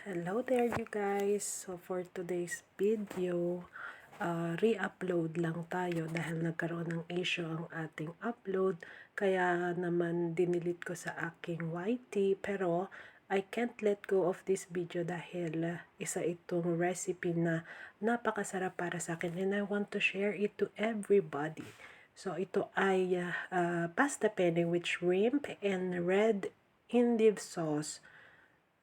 Hello there you guys. So for today's video, re-upload lang tayo dahil nagkaroon ng issue ang ating upload. Kaya naman dinilit ko sa aking YT, pero I can't let go of this video dahil isa itong recipe na napakasarap para sa akin and I want to share it to everybody. So ito ay pasta penne with shrimp and red endive sauce,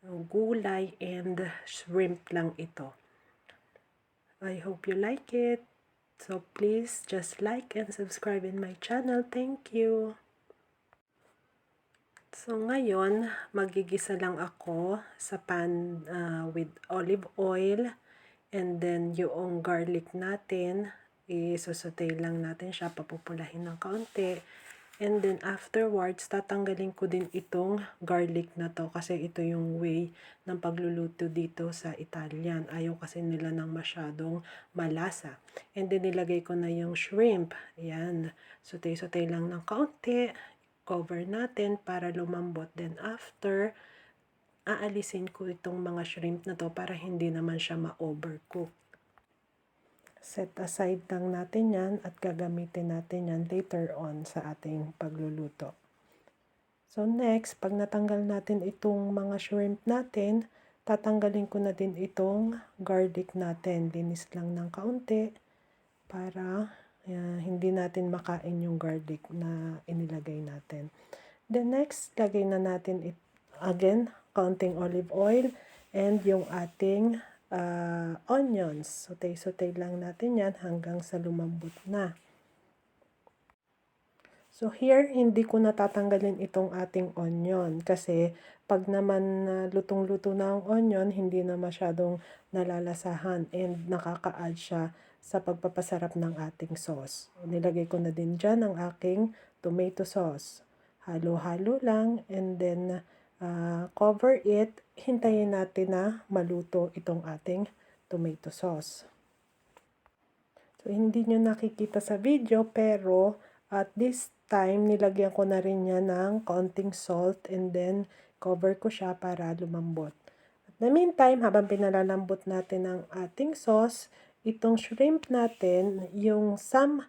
gulay and shrimp lang ito. I hope you like it. So please just like and subscribe in my channel. Thank you. So ngayon, magigisa lang ako sa pan with olive oil and then yung garlic natin, isusutay lang natin siya, papupulahin ng kaunti. And then afterwards, tatanggalin ko din itong garlic na to kasi ito yung way ng pagluluto dito sa Italian. Ayaw kasi nila ng masyadong malasa. And then nilagay ko na yung shrimp. Ayan. Sutay-sutay lang ng kaunti. Cover natin para lumambot. Then after, aalisin ko itong mga shrimp na to para hindi naman siya ma-overcook. Set aside lang natin yan at gagamitin natin yan later on sa ating pagluluto. So next, pag natanggal natin itong mga shrimp natin, tatanggalin ko na din itong garlic natin. Linis lang ng kaunti para hindi natin makain yung garlic na inilagay natin. Then next, lagay na natin again, kaunting olive oil and yung ating onions. Sutay-sutay lang natin yan hanggang sa lumambot na. So here, hindi ko natatanggalin itong ating onion kasi pag naman lutong-luto na ang onion, hindi na masyadong nalalasahan and nakaka-add siya sa pagpapasarap ng ating sauce. Nilagay ko na din dyan ang aking tomato sauce. Halo-halo lang and then cover it. Hintayin natin na maluto itong ating tomato sauce. So, hindi nyo nakikita sa video pero at this time, nilagyan ko na rin niya ng kaunting salt and then cover ko siya para lumambot. At the meantime, habang pinalalambot natin ang ating sauce, itong shrimp natin, yung some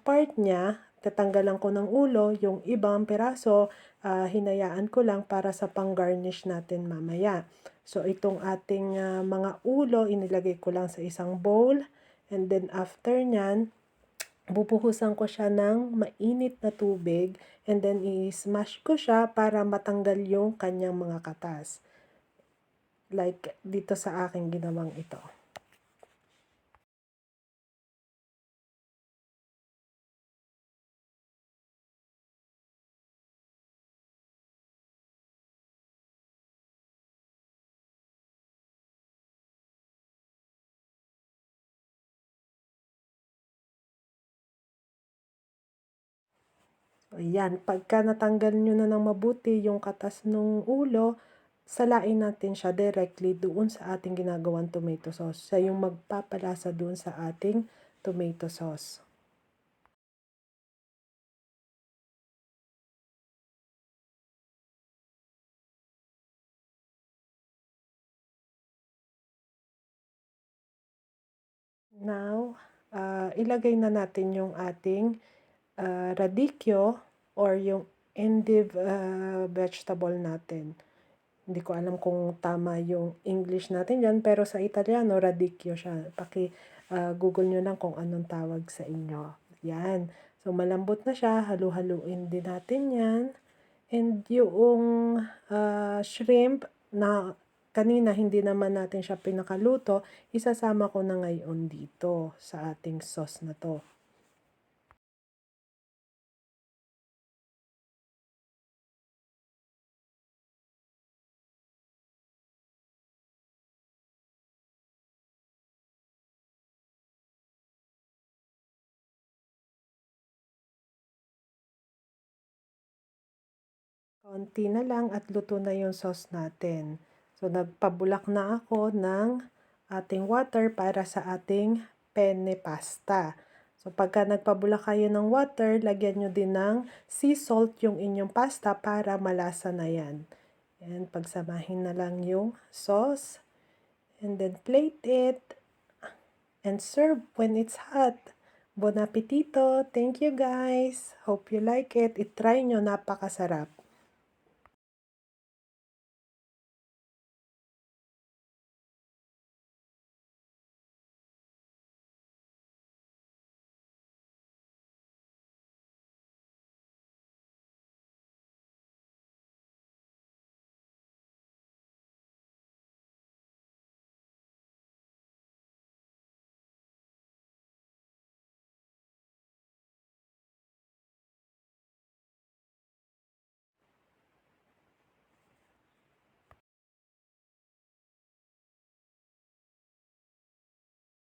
part niya, tatanggalan ko ng ulo, yung ibang piraso, hinayaan ko lang para sa pang-garnish natin mamaya. So, itong ating mga ulo, inilagay ko lang sa isang bowl. And then, after nyan, bubuhusan ko siya ng mainit na tubig. And then, i-smash ko siya para matanggal yung kanyang mga katas. Like, dito sa aking ginawang ito. Ayan, pagka natanggal nyo na ng mabuti yung katas ng ulo, salain natin siya directly doon sa ating ginagawang tomato sauce. Siya yung magpapalasa doon sa ating tomato sauce. Now, ilagay na natin yung ating radicchio or yung endive vegetable natin. Hindi ko alam kung tama yung English natin yan, pero sa Italiano, radicchio siya. Google nyo lang kung anong tawag sa inyo. Yan. So, malambot na siya. Halu-haluin din natin yan. And yung shrimp na kanina hindi naman natin siya pinakaluto, isasama ko na ngayon dito sa ating sauce na to. Konti na lang at luto na yung sauce natin. So, nagpabulak na ako ng ating water para sa ating penne pasta. So, pagka nagpabulak kayo ng water, lagyan nyo din ng sea salt yung inyong pasta para malasa na yan. And pagsamahin na lang yung sauce. And then plate it. And serve when it's hot. Bon appetito! Thank you guys! Hope you like it. I-try nyo, napakasarap.